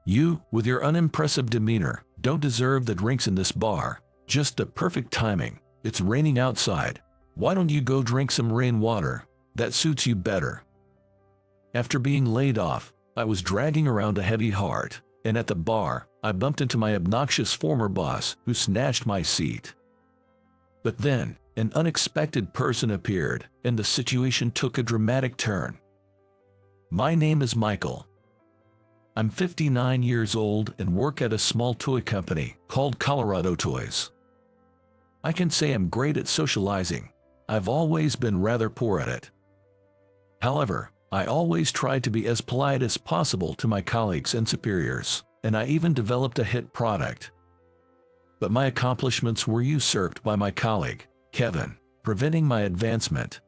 You, with your unimpressive demeanor, don't deserve the drinks in this bar. Just the perfect timing. It's raining outside. Why don't you go drink some rainwater? That suits you better." After being laid off, I was dragging around a heavy heart, and at the bar, I bumped into my obnoxious former boss, who snatched my seat. But then, an unexpected person appeared, and the situation took a dramatic turn. My name is Michael. I'm 59 years old and work at a small toy company called Colorado Toys. I can say I'm great at socializing. I've always been rather poor at it. However, I always tried to be as polite as possible to my colleagues and superiors, and I even developed a hit product. But my accomplishments were usurped by my colleague, Kevin, preventing my advancement.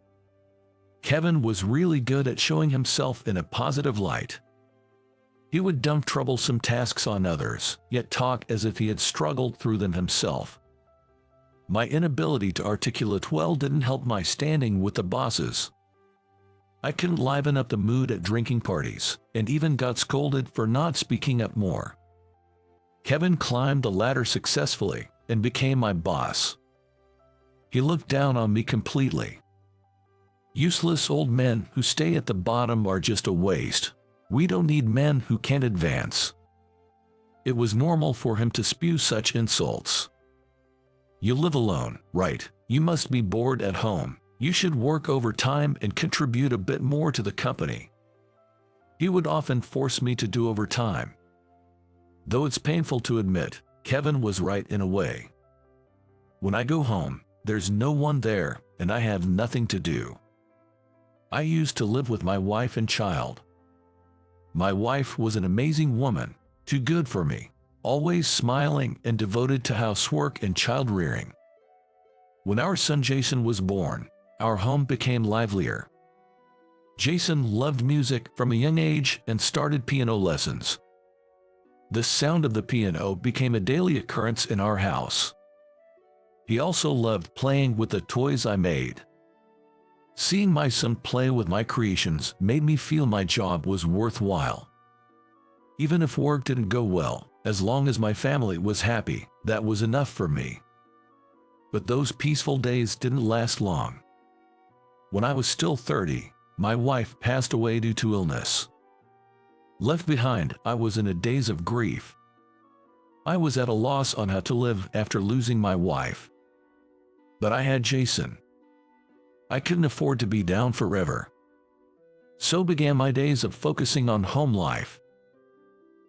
Kevin was really good at showing himself in a positive light. He would dump troublesome tasks on others, yet talk as if he had struggled through them himself. My inability to articulate well didn't help my standing with the bosses. I couldn't liven up the mood at drinking parties, and even got scolded for not speaking up more. Kevin climbed the ladder successfully and became my boss. He looked down on me completely. "Useless old men who stay at the bottom are just a waste. We don't need men who can't advance." It was normal for him to spew such insults. "You live alone, right? You must be bored at home. You should work overtime and contribute a bit more to the company." He would often force me to do overtime. Though it's painful to admit, Kevin was right in a way. When I go home, there's no one there, and I have nothing to do. I used to live with my wife and child. My wife was an amazing woman, too good for me, always smiling and devoted to housework and child-rearing. When our son Jason was born, our home became livelier. Jason loved music from a young age and started piano lessons. The sound of the piano became a daily occurrence in our house. He also loved playing with the toys I made. Seeing my son play with my creations made me feel my job was worthwhile. Even if work didn't go well, as long as my family was happy, that was enough for me. But those peaceful days didn't last long. When I was still 30, my wife passed away due to illness. Left behind, I was in a daze of grief. I was at a loss on how to live after losing my wife. But I had Jason. I couldn't afford to be down forever. So began my days of focusing on home life.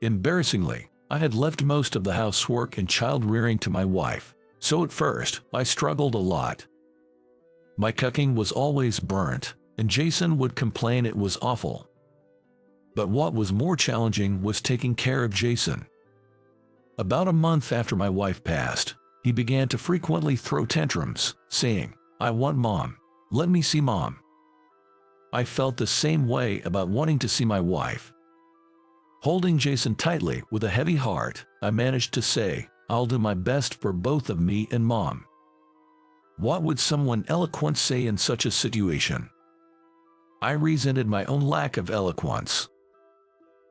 Embarrassingly, I had left most of the housework and child-rearing to my wife, so at first, I struggled a lot. My cooking was always burnt, and Jason would complain it was awful. But what was more challenging was taking care of Jason. About a month after my wife passed, he began to frequently throw tantrums, saying, "I want Mom. Let me see Mom." I felt the same way about wanting to see my wife. Holding Jason tightly with a heavy heart, I managed to say, "I'll do my best for both of me and Mom." What would someone eloquent say in such a situation? I resented my own lack of eloquence.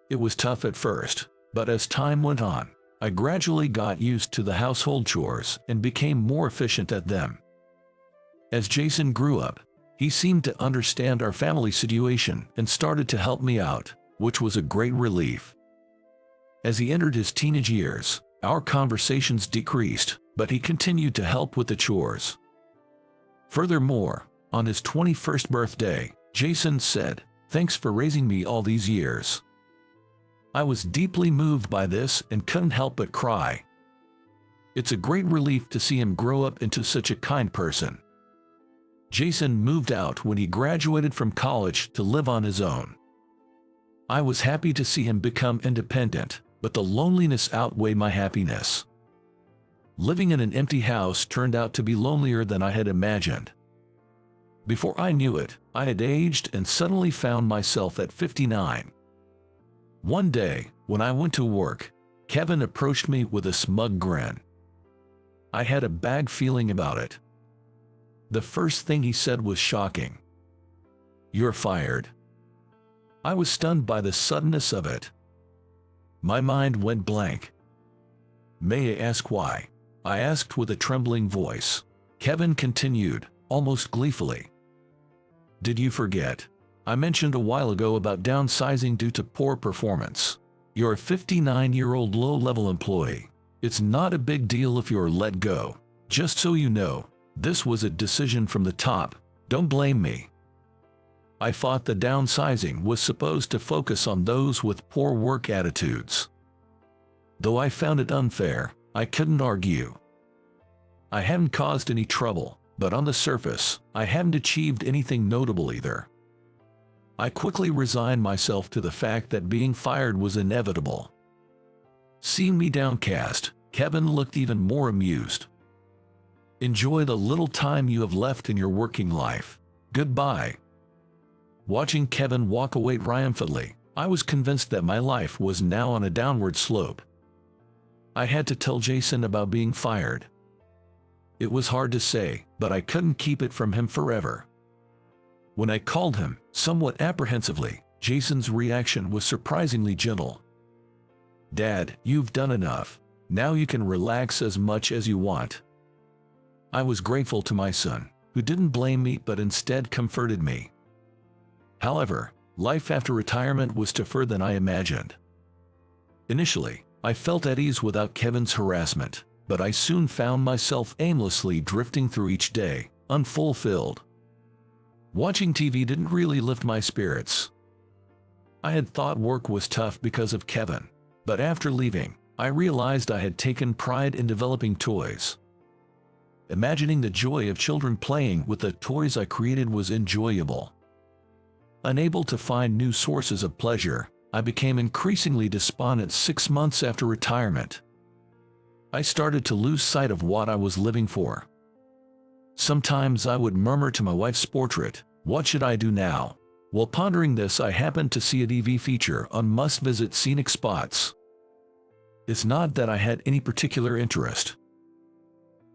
It was tough at first, but as time went on, I gradually got used to the household chores and became more efficient at them. As Jason grew up, he seemed to understand our family situation and started to help me out, which was a great relief. As he entered his teenage years, our conversations decreased, but he continued to help with the chores. Furthermore, on his 21st birthday, Jason said, "Thanks for raising me all these years." I was deeply moved by this and couldn't help but cry. It's a great relief to see him grow up into such a kind person. Jason moved out when he graduated from college to live on his own. I was happy to see him become independent, but the loneliness outweighed my happiness. Living in an empty house turned out to be lonelier than I had imagined. Before I knew it, I had aged and suddenly found myself at 59. One day, when I went to work, Kevin approached me with a smug grin. I had a bad feeling about it. The first thing he said was shocking. "You're fired." I was stunned by the suddenness of it. My mind went blank. May I ask why? I asked with a trembling voice. Kevin continued, almost gleefully. Did you forget? I mentioned a while ago about downsizing due to poor performance. You're a 59-year-old low-level employee. It's not a big deal if you're let go. Just so you know, this was a decision from the top. Don't blame me. I thought the downsizing was supposed to focus on those with poor work attitudes. Though I found it unfair, I couldn't argue. I hadn't caused any trouble, but on the surface, I hadn't achieved anything notable either. I quickly resigned myself to the fact that being fired was inevitable. Seeing me downcast, Kevin looked even more amused. Enjoy the little time you have left in your working life. Goodbye. Watching Kevin walk away triumphantly, I was convinced that my life was now on a downward slope. I had to tell Jason about being fired. It was hard to say, but I couldn't keep it from him forever. When I called him, somewhat apprehensively, Jason's reaction was surprisingly gentle. Dad, you've done enough. Now you can relax as much as you want. I was grateful to my son, who didn't blame me but instead comforted me. However, life after retirement was tougher than I imagined. Initially, I felt at ease without Kevin's harassment, but I soon found myself aimlessly drifting through each day, unfulfilled. Watching TV didn't really lift my spirits. I had thought work was tough because of Kevin, but after leaving, I realized I had taken pride in developing toys. Imagining the joy of children playing with the toys I created was enjoyable. Unable to find new sources of pleasure, I became increasingly despondent 6 months after retirement. I started to lose sight of what I was living for. Sometimes I would murmur to my wife's portrait, "What should I do now?" While pondering this, I happened to see a TV feature on must-visit scenic spots. It's not that I had any particular interest.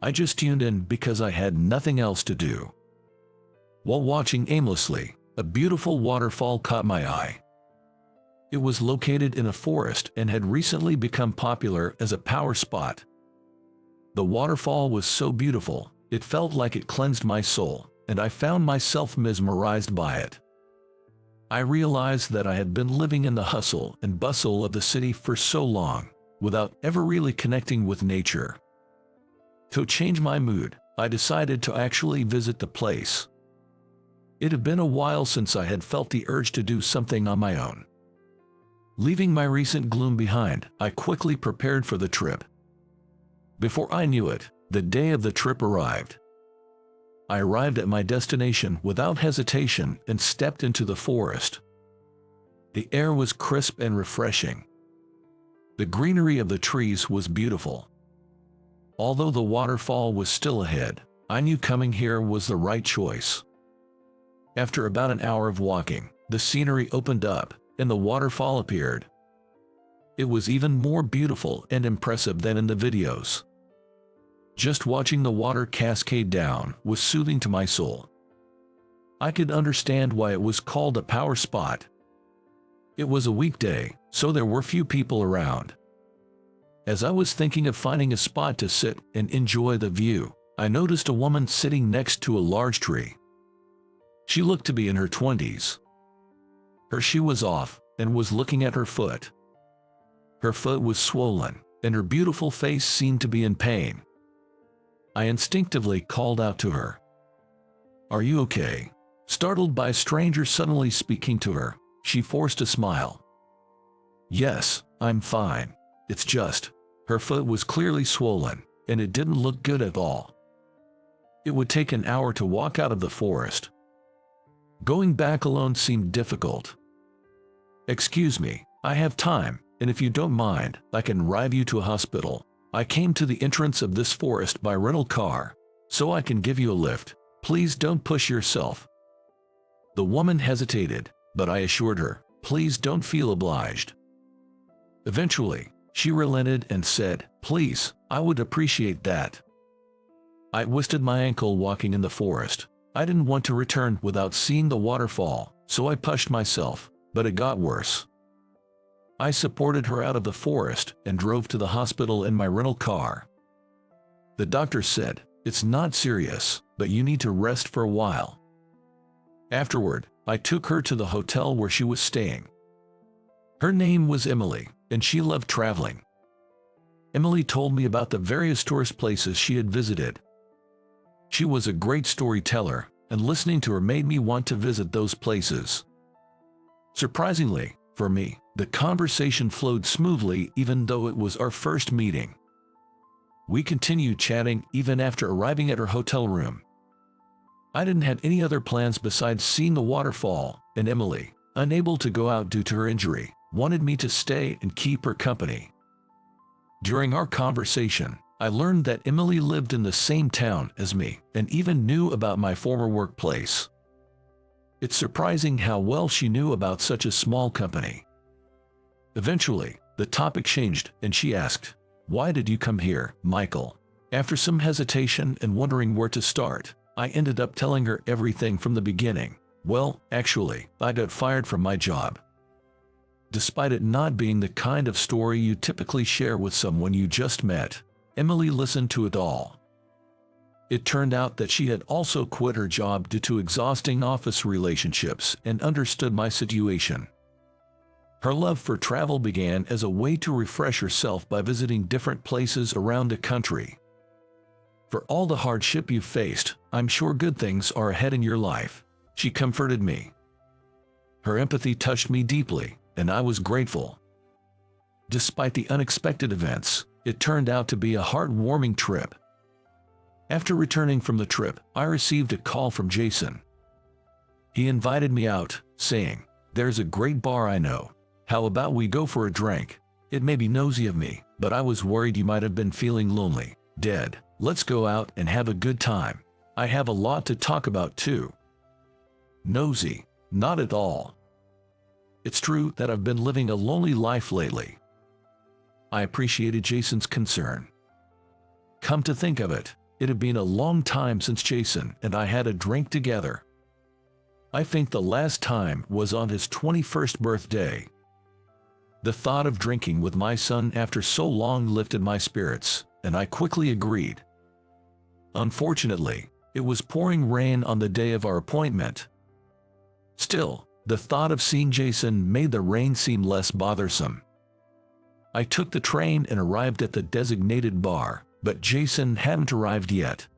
I just tuned in because I had nothing else to do. While watching aimlessly, a beautiful waterfall caught my eye. It was located in a forest and had recently become popular as a power spot. The waterfall was so beautiful, it felt like it cleansed my soul, and I found myself mesmerized by it. I realized that I had been living in the hustle and bustle of the city for so long, without ever really connecting with nature. To change my mood, I decided to actually visit the place. It had been a while since I had felt the urge to do something on my own. Leaving my recent gloom behind, I quickly prepared for the trip. Before I knew it, the day of the trip arrived. I arrived at my destination without hesitation and stepped into the forest. The air was crisp and refreshing. The greenery of the trees was beautiful. Although the waterfall was still ahead, I knew coming here was the right choice. After about an hour of walking, the scenery opened up, and the waterfall appeared. It was even more beautiful and impressive than in the videos. Just watching the water cascade down was soothing to my soul. I could understand why it was called a power spot. It was a weekday, so there were few people around. As I was thinking of finding a spot to sit and enjoy the view, I noticed a woman sitting next to a large tree. She looked to be in her 20s. Her shoe was off and was looking at her foot. Her foot was swollen, and her beautiful face seemed to be in pain. I instinctively called out to her. "Are you okay?" Startled by a stranger suddenly speaking to her, she forced a smile. "Yes, I'm fine. It's just," her foot was clearly swollen, and it didn't look good at all. It would take an hour to walk out of the forest. Going back alone seemed difficult. "Excuse me, I have time, and if you don't mind, I can drive you to a hospital. I came to the entrance of this forest by rental car, so I can give you a lift. Please don't push yourself." The woman hesitated, but I assured her, "Please don't feel obliged." Eventually, she relented and said, "Please, I would appreciate that." I twisted my ankle walking in the forest. I didn't want to return without seeing the waterfall, so I pushed myself, but it got worse. I supported her out of the forest and drove to the hospital in my rental car. The doctor said, "It's not serious, but you need to rest for a while." Afterward, I took her to the hotel where she was staying. Her name was Emily, and she loved traveling. Emily told me about the various tourist places she had visited. She was a great storyteller, and listening to her made me want to visit those places. Surprisingly, for me, the conversation flowed smoothly even though it was our first meeting. We continued chatting even after arriving at her hotel room. I didn't have any other plans besides seeing the waterfall, and Emily, unable to go out due to her injury, wanted me to stay and keep her company. During our conversation, I learned that Emily lived in the same town as me and even knew about my former workplace. It's surprising how well she knew about such a small company. Eventually, the topic changed and she asked, "Why did you come here, Michael?" After some hesitation and wondering where to start, I ended up telling her everything from the beginning. Well, actually, I got fired from my job. Despite it not being the kind of story you typically share with someone you just met, Emily listened to it all. It turned out that she had also quit her job due to exhausting office relationships and understood my situation. Her love for travel began as a way to refresh herself by visiting different places around the country. "For all the hardship you faced, I'm sure good things are ahead in your life," she comforted me. Her empathy touched me deeply, and I was grateful. Despite the unexpected events, it turned out to be a heartwarming trip. After returning from the trip, I received a call from Jason. He invited me out, saying, "There's a great bar I know. How about we go for a drink?" It may be nosy of me, but I was worried you might have been feeling lonely, dead. "Let's go out and have a good time. I have a lot to talk about too." Nosy? Not at all. It's true that I've been living a lonely life lately. I appreciated Jason's concern. Come to think of it, it had been a long time since Jason and I had a drink together. I think the last time was on his 21st birthday. The thought of drinking with my son after so long lifted my spirits, and I quickly agreed. Unfortunately, it was pouring rain on the day of our appointment. Still, the thought of seeing Jason made the rain seem less bothersome. I took the train and arrived at the designated bar, but Jason hadn't arrived yet.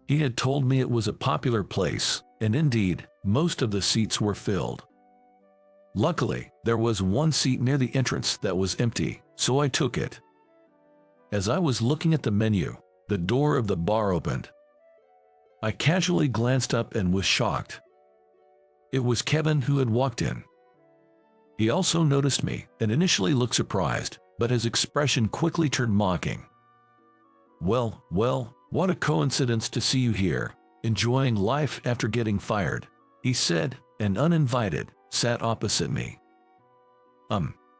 He had told me it was a popular place, and indeed, most of the seats were filled. Luckily, there was one seat near the entrance that was empty, so I took it. As I was looking at the menu, the door of the bar opened. I casually glanced up and was shocked. It was Kevin who had walked in. He also noticed me and initially looked surprised, but his expression quickly turned mocking. Well, what a coincidence to see you here, enjoying life after getting fired," he said, and uninvited, sat opposite me.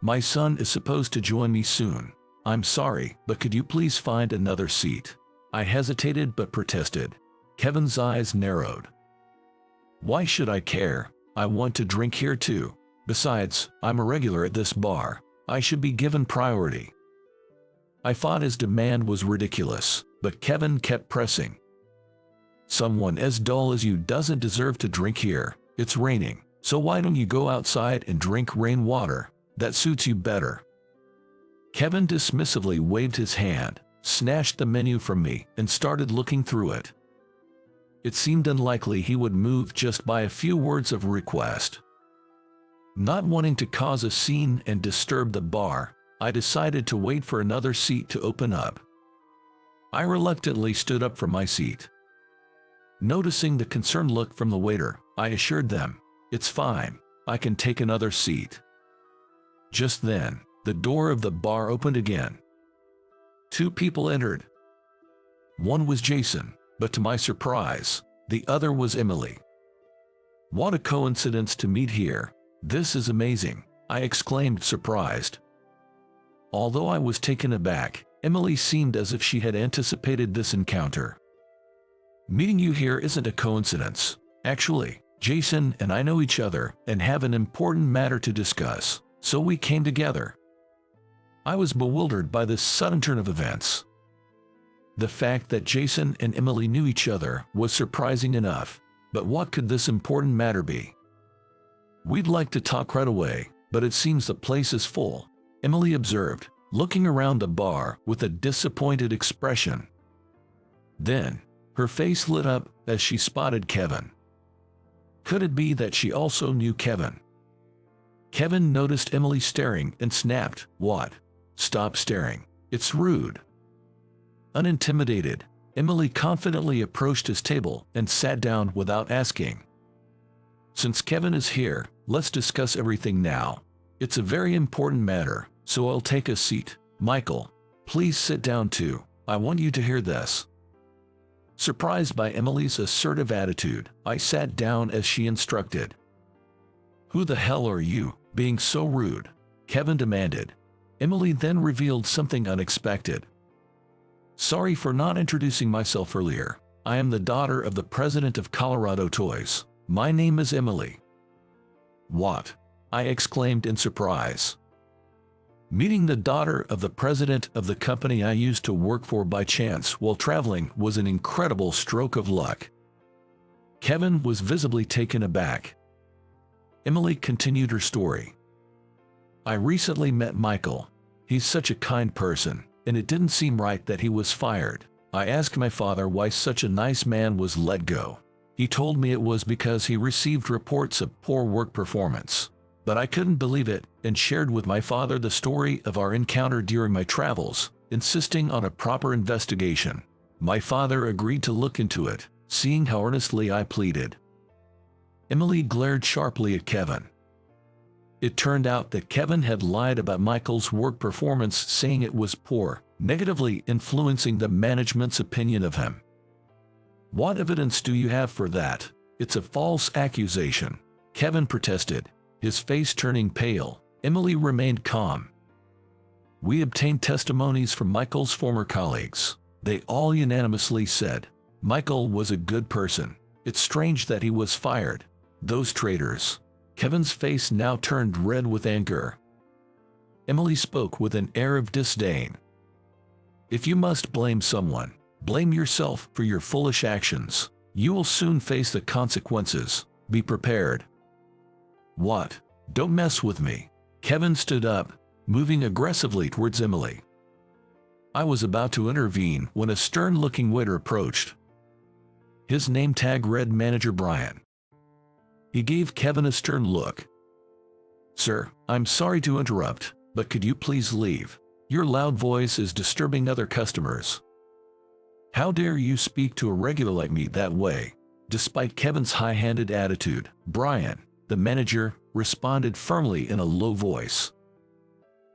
My son is supposed to join me soon. I'm sorry, but could you please find another seat?" I hesitated but protested. Kevin's eyes narrowed. "Why should I care? I want to drink here too. Besides, I'm a regular at this bar. I should be given priority." I thought his demand was ridiculous, but Kevin kept pressing. "Someone as dull as you doesn't deserve to drink here. It's raining, so why don't you go outside and drink rainwater? That suits you better." Kevin dismissively waved his hand, snatched the menu from me, and started looking through it. It seemed unlikely he would move just by a few words of request. Not wanting to cause a scene and disturb the bar, I decided to wait for another seat to open up. I reluctantly stood up from my seat. Noticing the concerned look from the waiter, I assured them, "It's fine, I can take another seat." Just then, the door of the bar opened again. Two people entered. One was Jason, but to my surprise, the other was Emily. "What a coincidence to meet here. This is amazing," I exclaimed, surprised. Although I was taken aback, Emily seemed as if she had anticipated this encounter. "Meeting you here isn't a coincidence. Actually, Jason and I know each other and have an important matter to discuss. So we came together. I was bewildered by this sudden turn of events. The fact that Jason and Emily knew each other was surprising enough, but what could this important matter be? We'd like to talk right away, but it seems the place is full, Emily observed, looking around the bar with a disappointed expression. Then, her face lit up as she spotted Kevin. Could it be that she also knew Kevin? Kevin noticed Emily staring and snapped, "What? Stop staring. It's rude." Unintimidated, Emily confidently approached his table and sat down without asking. "Since Kevin is here, let's discuss everything now. It's a very important matter, so I'll take a seat. Michael, please sit down too. I want you to hear this." Surprised by Emily's assertive attitude, I sat down as she instructed. "Who the hell are you, being so rude?" Kevin demanded. Emily then revealed something unexpected. "Sorry for not introducing myself earlier. I am the daughter of the president of Colorado Toys. My name is Emily." "What?" I exclaimed in surprise. Meeting the daughter of the president of the company I used to work for by chance while traveling was an incredible stroke of luck. Kevin was visibly taken aback. Emily continued her story. "I recently met Michael. He's such a kind person, and it didn't seem right that he was fired. I asked my father why such a nice man was let go. He told me it was because he received reports of poor work performance. But I couldn't believe it and shared with my father the story of our encounter during my travels, insisting on a proper investigation. My father agreed to look into it, seeing how earnestly I pleaded." Emily glared sharply at Kevin. It turned out that Kevin had lied about Michael's work performance, saying it was poor, negatively influencing the management's opinion of him. "What evidence do you have for that? It's a false accusation," Kevin protested, his face turning pale. Emily remained calm. "We obtained testimonies from Michael's former colleagues. They all unanimously said Michael was a good person. It's strange that he was fired. Those traitors." Kevin's face now turned red with anger. Emily spoke with an air of disdain. "If you must blame someone, blame yourself for your foolish actions. You will soon face the consequences. Be prepared." "What? Don't mess with me." Kevin stood up, moving aggressively towards Emily. I was about to intervene when a stern-looking waiter approached. His name tag read Manager Brian. He gave Kevin a stern look. "Sir, I'm sorry to interrupt, but could you please leave? Your loud voice is disturbing other customers." "How dare you speak to a regular like me that way?" Despite Kevin's high-handed attitude, Brian, the manager, responded firmly in a low voice.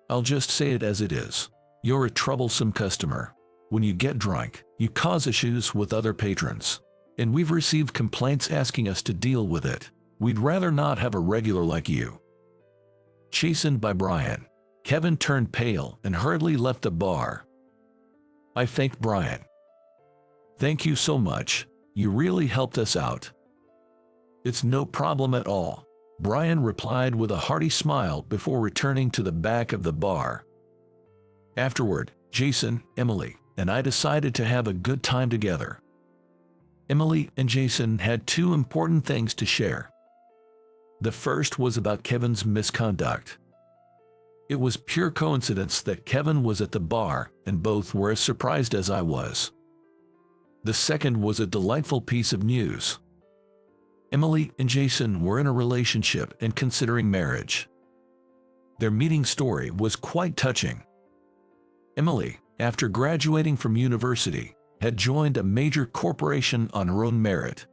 "I'll just say it as it is. You're a troublesome customer. When you get drunk, you cause issues with other patrons. And we've received complaints asking us to deal with it. We'd rather not have a regular like you." Chastened by Brian, Kevin turned pale and hurriedly left the bar. I thanked Brian. "Thank you so much. You really helped us out." "It's no problem at all," Brian replied with a hearty smile before returning to the back of the bar. Afterward, Jason, Emily, and I decided to have a good time together. Emily and Jason had two important things to share. The first was about Kevin's misconduct. It was pure coincidence that Kevin was at the bar, and both were as surprised as I was. The second was a delightful piece of news. Emily and Jason were in a relationship and considering marriage. Their meeting story was quite touching. Emily, after graduating from university, had joined a major corporation on her own merit.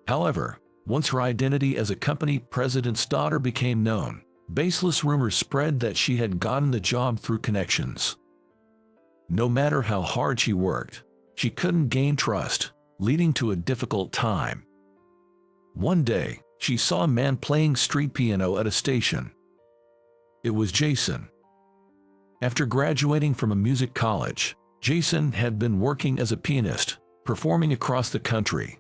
However, once her identity as a company president's daughter became known, baseless rumors spread that she had gotten the job through connections. No matter how hard she worked, she couldn't gain trust, leading to a difficult time. One day, she saw a man playing street piano at a station. It was Jason. After graduating from a music college, Jason had been working as a pianist, performing across the country.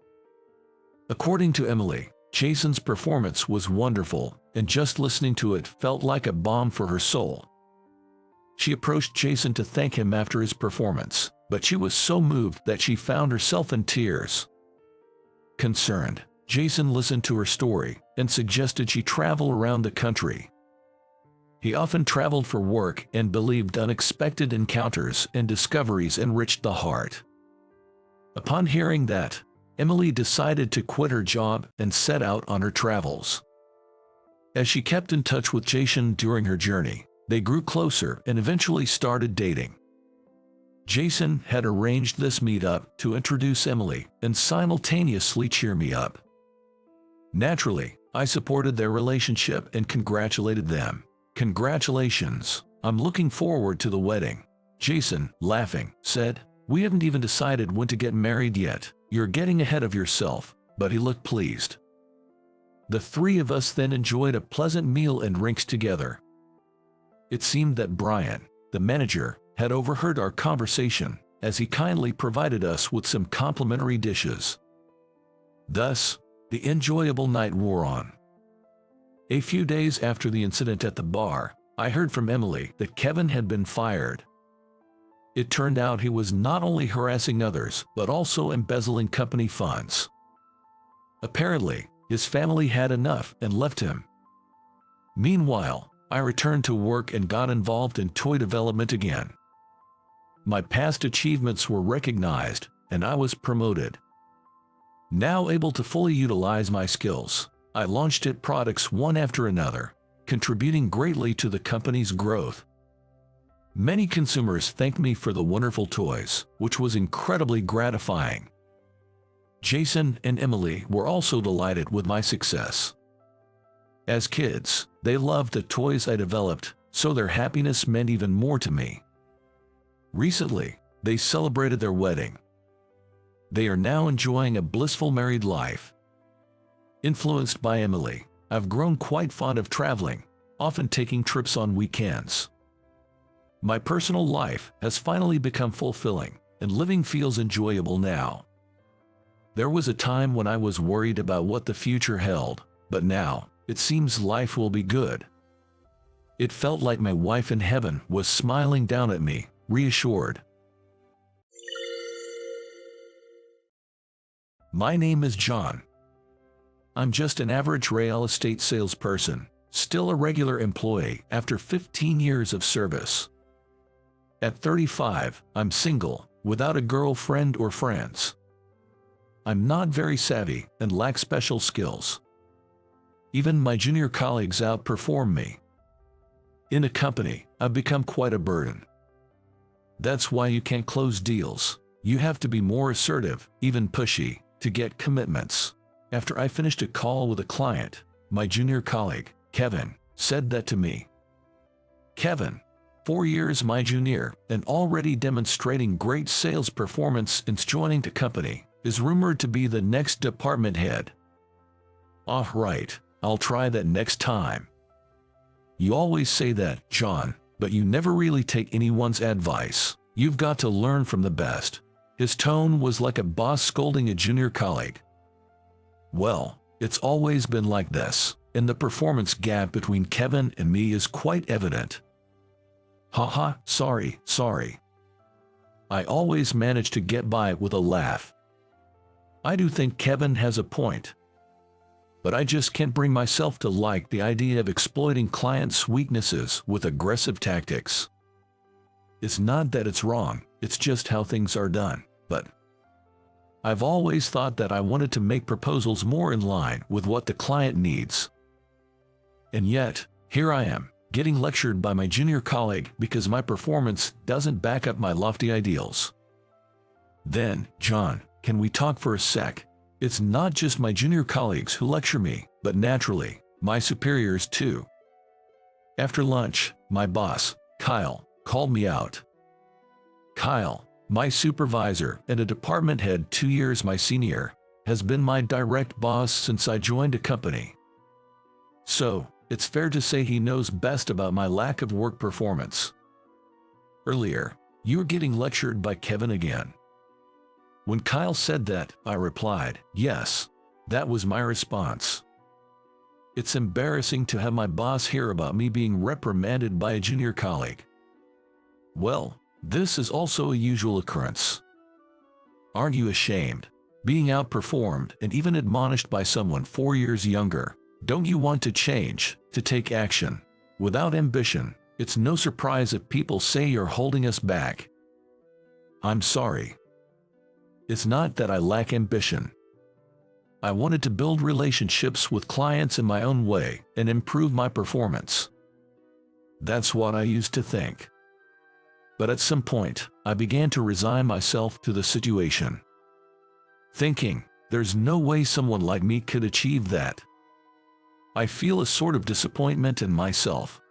According to Emily, Jason's performance was wonderful, and just listening to it felt like a balm for her soul. She approached Jason to thank him after his performance, but she was so moved that she found herself in tears. Concerned, Jason listened to her story and suggested she travel around the country. He often traveled for work and believed unexpected encounters and discoveries enriched the heart. Upon hearing that, Emily decided to quit her job and set out on her travels. As she kept in touch with Jason during her journey, they grew closer and eventually started dating. Jason had arranged this meetup to introduce Emily and simultaneously cheer me up. Naturally, I supported their relationship and congratulated them. "Congratulations, I'm looking forward to the wedding." Jason, laughing, said, "We haven't even decided when to get married yet. You're getting ahead of yourself," but he looked pleased. The three of us then enjoyed a pleasant meal and drinks together. It seemed that Brian, the manager, had overheard our conversation, as he kindly provided us with some complimentary dishes. Thus, the enjoyable night wore on. A few days after the incident at the bar, I heard from Emily that Kevin had been fired. It turned out he was not only harassing others, but also embezzling company funds. Apparently, his family had enough and left him. Meanwhile, I returned to work and got involved in toy development again. My past achievements were recognized, and I was promoted. Now able to fully utilize my skills, I launched IT products one after another, contributing greatly to the company's growth. Many consumers thanked me for the wonderful toys, which was incredibly gratifying. Jason and Emily were also delighted with my success. As kids, they loved the toys I developed, so their happiness meant even more to me. Recently, they celebrated their wedding. They are now enjoying a blissful married life. Influenced by Emily, I've grown quite fond of traveling, often taking trips on weekends. My personal life has finally become fulfilling, and living feels enjoyable now. There was a time when I was worried about what the future held, but now, it seems life will be good. It felt like my wife in heaven was smiling down at me, reassured. My name is John. I'm just an average real estate salesperson, still a regular employee after 15 years of service. At 35, I'm single, without a girlfriend or friends. I'm not very savvy and lack special skills. Even my junior colleagues outperform me. In a company, I've become quite a burden. That's why you can't close deals. You have to be more assertive, even pushy, to get commitments. After I finished a call with a client, my junior colleague, Kevin, said that to me. Kevin, 4 years my junior and already demonstrating great sales performance since joining the company, is rumored to be the next department head. Ah, right, I'll try that next time. You always say that, John, but you never really take anyone's advice. You've got to learn from the best. His tone was like a boss scolding a junior colleague. Well, it's always been like this, and the performance gap between Kevin and me is quite evident. Haha, sorry. I always manage to get by with a laugh. I do think Kevin has a point. But I just can't bring myself to like the idea of exploiting clients' weaknesses with aggressive tactics. It's not that it's wrong, it's just how things are done, but I've always thought that I wanted to make proposals more in line with what the client needs. And yet, here I am, getting lectured by my junior colleague because my performance doesn't back up my lofty ideals. Then, John, can we talk for a sec? It's not just my junior colleagues who lecture me, but naturally, my superiors too. After lunch, my boss, Kyle, called me out. Kyle, my supervisor and a department head 2 years my senior, has been my direct boss since I joined a company. So, it's fair to say he knows best about my lack of work performance. Earlier, you were getting lectured by Kevin again. When Kyle said that, I replied, yes, that was my response. It's embarrassing to have my boss hear about me being reprimanded by a junior colleague. Well, this is also a usual occurrence. Aren't you ashamed? Being outperformed and even admonished by someone 4 years younger. Don't you want to change, to take action? Without ambition, it's no surprise if people say you're holding us back. I'm sorry. It's not that I lack ambition. I wanted to build relationships with clients in my own way and improve my performance. That's what I used to think. But at some point, I began to resign myself to the situation, thinking, there's no way someone like me could achieve that. I feel a sort of disappointment in myself.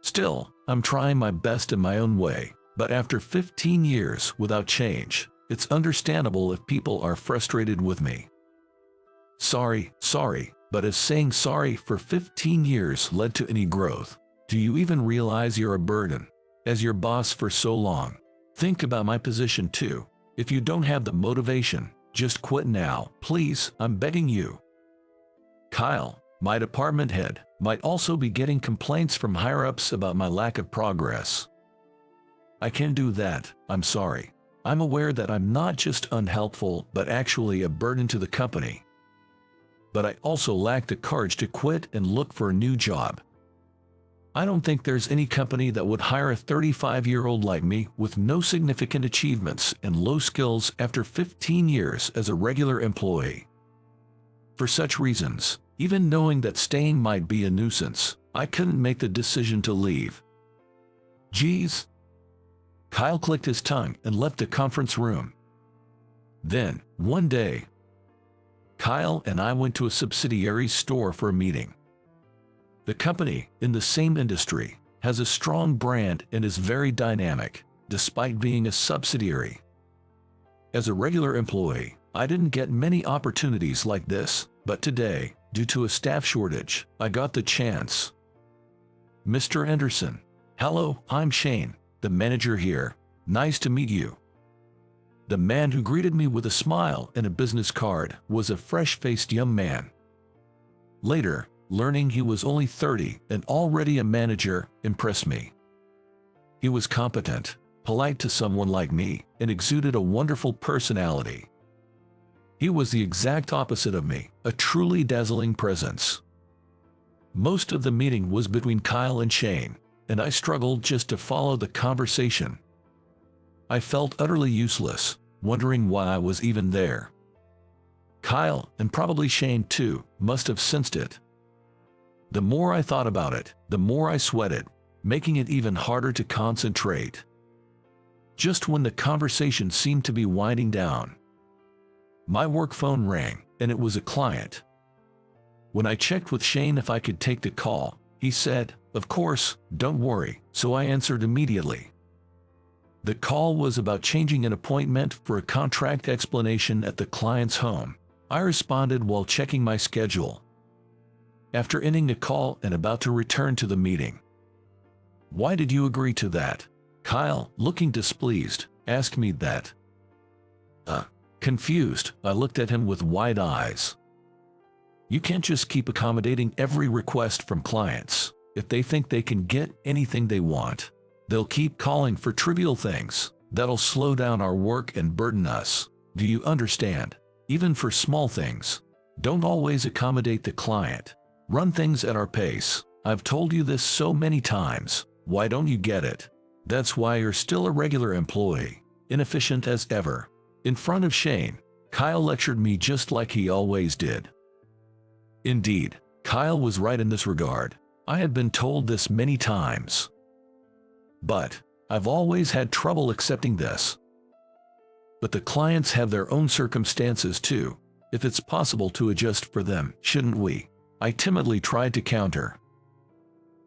Still, I'm trying my best in my own way, but after 15 years without change, it's understandable if people are frustrated with me. Sorry, but has saying sorry for 15 years led to any growth? Do you even realize you're a burden as your boss for so long? Think about my position too. If you don't have the motivation, just quit now, please, I'm begging you. Kyle, my department head, might also be getting complaints from higher-ups about my lack of progress. I can do that, I'm sorry. I'm aware that I'm not just unhelpful but actually a burden to the company. But I also lack the courage to quit and look for a new job. I don't think there's any company that would hire a 35-year-old like me with no significant achievements and low skills after 15 years as a regular employee. For such reasons, even knowing that staying might be a nuisance, I couldn't make the decision to leave. Geez. Kyle clicked his tongue and left the conference room. Then, one day, Kyle and I went to a subsidiary store for a meeting. The company, in the same industry, has a strong brand and is very dynamic, despite being a subsidiary. As a regular employee, I didn't get many opportunities like this, but today, due to a staff shortage, I got the chance. Mr. Anderson. Hello, I'm Shane, the manager here. Nice to meet you. The man who greeted me with a smile and a business card was a fresh-faced young man. Later, learning he was only 30 and already a manager impressed me. He was competent, polite to someone like me, and exuded a wonderful personality. He was the exact opposite of me, a truly dazzling presence. Most of the meeting was between Kyle and Shane, and I struggled just to follow the conversation. I felt utterly useless, wondering why I was even there. Kyle, and probably Shane too, must have sensed it. The more I thought about it, the more I sweated, making it even harder to concentrate. Just when the conversation seemed to be winding down, my work phone rang, and it was a client. When I checked with Shane if I could take the call, he said, "Of course, don't worry," so I answered immediately. The call was about changing an appointment for a contract explanation at the client's home. I responded while checking my schedule. After ending the call and about to return to the meeting. "Why did you agree to that?" Kyle, looking displeased, asked me that. Confused, I looked at him with wide eyes. You can't just keep accommodating every request from clients. If they think they can get anything they want, they'll keep calling for trivial things. That'll slow down our work and burden us. Do you understand? Even for small things. Don't always accommodate the client. Run things at our pace. I've told you this so many times. Why don't you get it? That's why you're still a regular employee, inefficient as ever. In front of Shane, Kyle lectured me just like he always did. Indeed, Kyle was right in this regard. I had been told this many times. But I've always had trouble accepting this. But the clients have their own circumstances too. If it's possible to adjust for them, shouldn't we? I timidly tried to counter.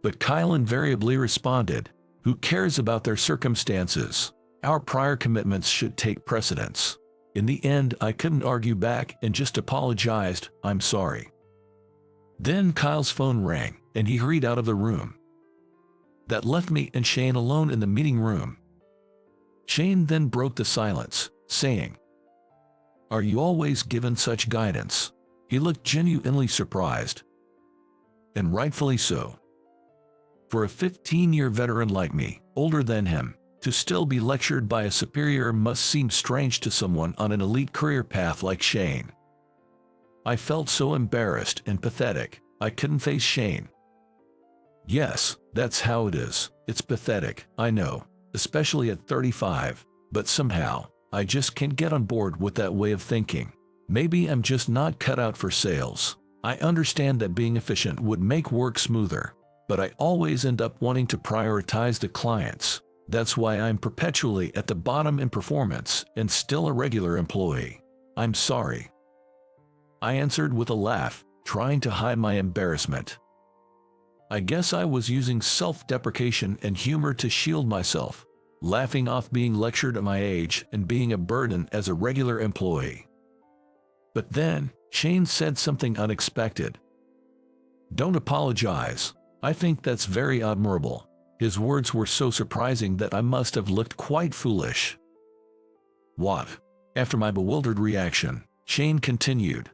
But Kyle invariably responded, "Who cares about their circumstances? Our prior commitments should take precedence." In the end, I couldn't argue back and just apologized, "I'm sorry." Then Kyle's phone rang, and he hurried out of the room. That left me and Shane alone in the meeting room. Shane then broke the silence, saying, "Are you always given such guidance?" He looked genuinely surprised. and rightfully so. For a 15-year veteran like me, older than him, to still be lectured by a superior must seem strange to someone on an elite career path like Shane. I felt so embarrassed and pathetic, I couldn't face Shane. Yes, that's how it is. It's pathetic, I know, especially at 35, but somehow, I just can't get on board with that way of thinking. Maybe I'm just not cut out for sales. I understand that being efficient would make work smoother, but I always end up wanting to prioritize the clients. That's why I'm perpetually at the bottom in performance and still a regular employee. I'm sorry. I answered with a laugh, trying to hide my embarrassment. I guess I was using self-deprecation and humor to shield myself, laughing off being lectured at my age and being a burden as a regular employee. But then, Shane said something unexpected. "Don't apologize. I think that's very admirable." His words were so surprising that I must have looked quite foolish. "What?" After my bewildered reaction, Shane continued.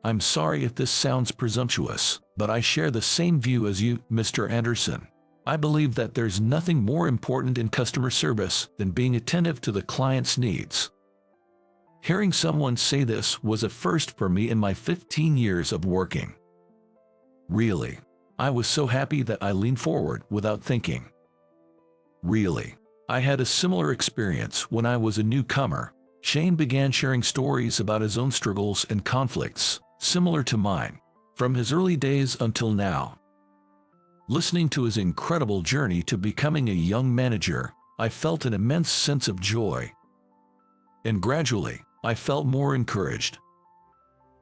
"I'm sorry if this sounds presumptuous, but I share the same view as you, Mr. Anderson. I believe that there's nothing more important in customer service than being attentive to the client's needs." Hearing someone say this was a first for me in my 15 years of working. Really, I was so happy that I leaned forward without thinking. Really, I had a similar experience when I was a newcomer. Shane began sharing stories about his own struggles and conflicts, similar to mine, from his early days until now. Listening to his incredible journey to becoming a young manager, I felt an immense sense of joy. And gradually, I felt more encouraged.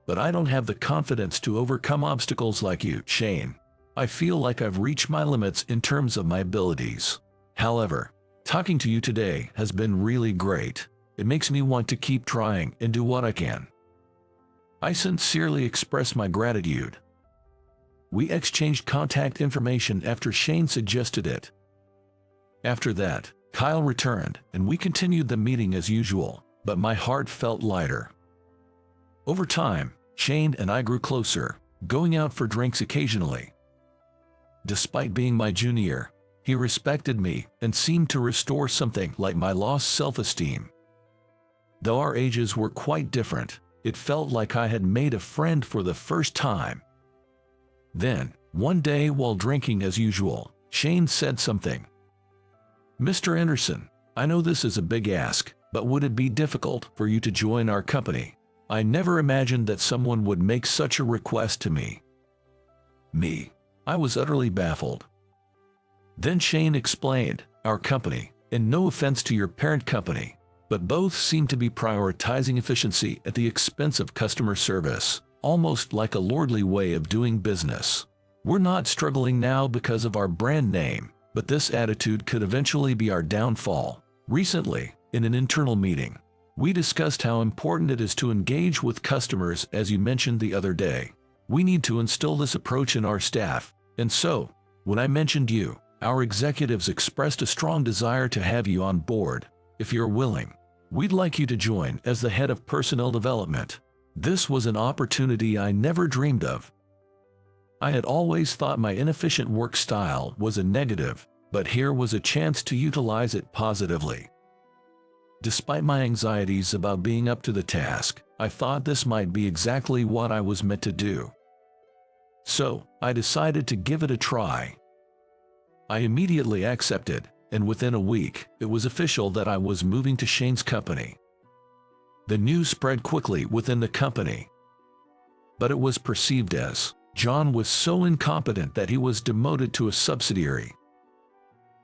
But I don't have the confidence to overcome obstacles like you, Shane. I feel like I've reached my limits in terms of my abilities. However, talking to you today has been really great. It makes me want to keep trying and do what I can. I sincerely express my gratitude. We exchanged contact information after Shane suggested it. After that, Kyle returned, and we continued the meeting as usual, but my heart felt lighter. Over time, Shane and I grew closer, going out for drinks occasionally. Despite being my junior, he respected me and seemed to restore something like my lost self-esteem. Though our ages were quite different, it felt like I had made a friend for the first time. Then, one day while drinking as usual, Shane said something. "Mr. Anderson, I know this is a big ask, but would it be difficult for you to join our company? I never imagined that someone would make such a request to me." Me. I was utterly baffled. Then Shane explained, "Our company, and no offense to your parent company, but both seem to be prioritizing efficiency at the expense of customer service, almost like a lordly way of doing business. We're not struggling now because of our brand name, but this attitude could eventually be our downfall." Recently, in an internal meeting, we discussed how important it is to engage with customers, as you mentioned the other day. We need to instill this approach in our staff, and so, when I mentioned you, our executives expressed a strong desire to have you on board. If you're willing, we'd like you to join as the head of personnel development. This was an opportunity I never dreamed of. I had always thought my inefficient work style was a negative, but here was a chance to utilize it positively. Despite my anxieties about being up to the task, I thought this might be exactly what I was meant to do. So, I decided to give it a try. I immediately accepted, and within a week, it was official that I was moving to Shane's company. The news spread quickly within the company. But it was perceived as, John was so incompetent that he was demoted to a subsidiary.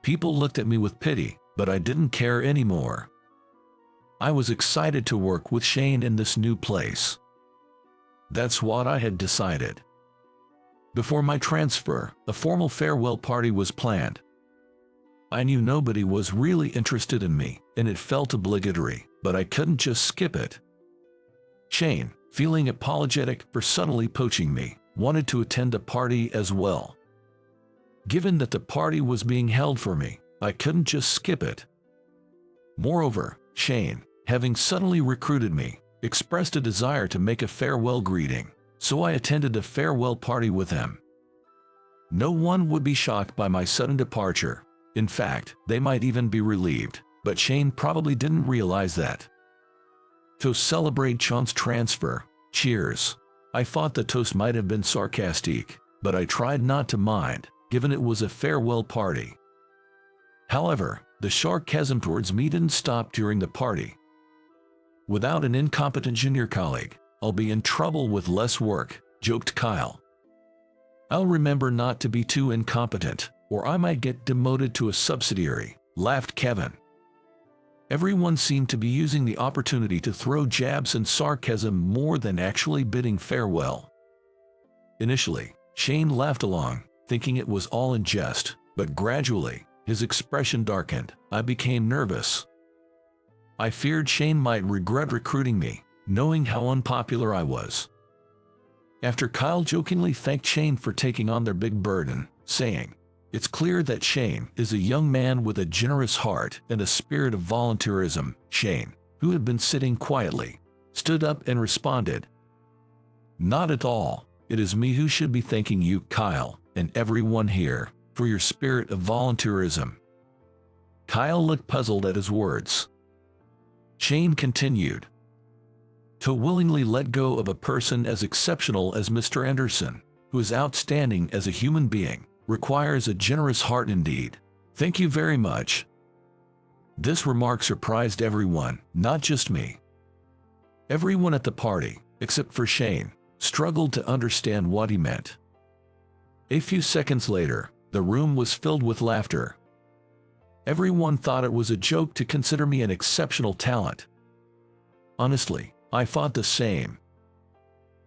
People looked at me with pity, but I didn't care anymore. I was excited to work with Shane in this new place. That's what I had decided. Before my transfer, a formal farewell party was planned. I knew nobody was really interested in me, and it felt obligatory, but I couldn't just skip it. Shane, feeling apologetic for subtly poaching me, wanted to attend the party as well. Given that the party was being held for me, I couldn't just skip it. Moreover, Shane, having suddenly recruited me, expressed a desire to make a farewell greeting, so I attended a farewell party with him. No one would be shocked by my sudden departure. In fact, they might even be relieved, but Shane probably didn't realize that. To celebrate Sean's transfer, cheers. I thought the toast might have been sarcastic, but I tried not to mind, given it was a farewell party. However, the sarcasm towards me didn't stop during the party. Without an incompetent junior colleague, I'll be in trouble with less work, joked Kyle. I'll remember not to be too incompetent, or I might get demoted to a subsidiary, laughed Kevin. Everyone seemed to be using the opportunity to throw jabs and sarcasm more than actually bidding farewell. Initially, Shane laughed along, thinking it was all in jest, but gradually, his expression darkened. I became nervous. I feared Shane might regret recruiting me, knowing how unpopular I was. After Kyle jokingly thanked Shane for taking on their big burden, saying, "It's clear that Shane is a young man with a generous heart and a spirit of volunteerism," Shane, who had been sitting quietly, stood up and responded, "Not at all. It is me who should be thanking you, Kyle, and everyone here, for your spirit of volunteerism." Kyle looked puzzled at his words. Shane continued, "To willingly let go of a person as exceptional as Mr. Anderson, who is outstanding as a human being, requires a generous heart indeed. Thank you very much." This remark surprised everyone, not just me. Everyone at the party, except for Shane, struggled to understand what he meant. A few seconds later, the room was filled with laughter. Everyone thought it was a joke to consider me an exceptional talent. Honestly, I thought the same.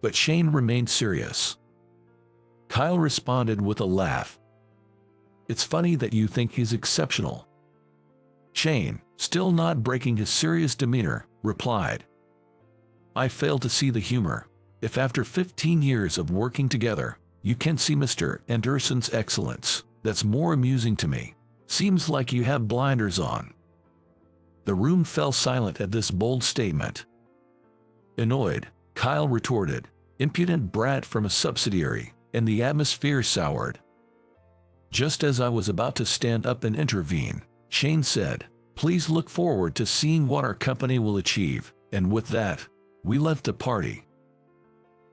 But Shane remained serious. Kyle responded with a laugh. "It's funny that you think he's exceptional." Shane, still not breaking his serious demeanor, replied, "I fail to see the humor. If after 15 years of working together, you can see Mr. Anderson's excellence, that's more amusing to me. Seems like you have blinders on." The room fell silent at this bold statement. Annoyed, Kyle retorted, "Impudent brat from a subsidiary," and the atmosphere soured. Just as I was about to stand up and intervene, Shane said, "Please look forward to seeing what our company will achieve," and with that, we left the party.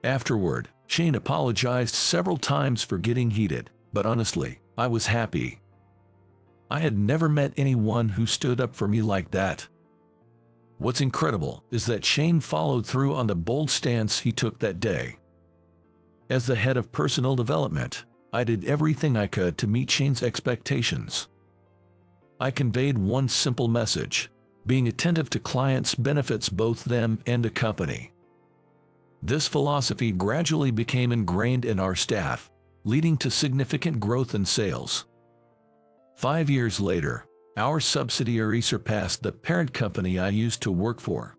Afterward, Shane apologized several times for getting heated, but honestly, I was happy. I had never met anyone who stood up for me like that. What's incredible is that Shane followed through on the bold stance he took that day. As the head of personal development, I did everything I could to meet Shane's expectations. I conveyed one simple message: being attentive to clients benefits both them and the company. This philosophy gradually became ingrained in our staff, leading to significant growth in sales. 5 years later, our subsidiary surpassed the parent company I used to work for.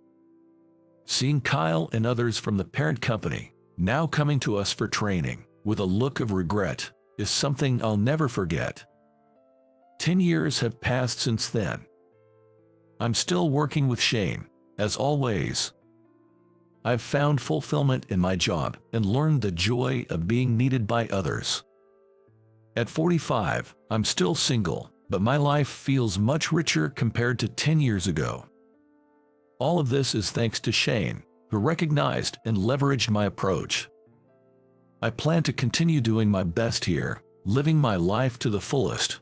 Seeing Kyle and others from the parent company now coming to us for training with a look of regret is something I'll never forget. 10 years have passed since then. I'm still working with Shane, as always. I've found fulfillment in my job and learned the joy of being needed by others. At 45, I'm still single, but my life feels much richer compared to 10 years ago. All of this is thanks to Shane, who recognized and leveraged my approach. I plan to continue doing my best here, living my life to the fullest.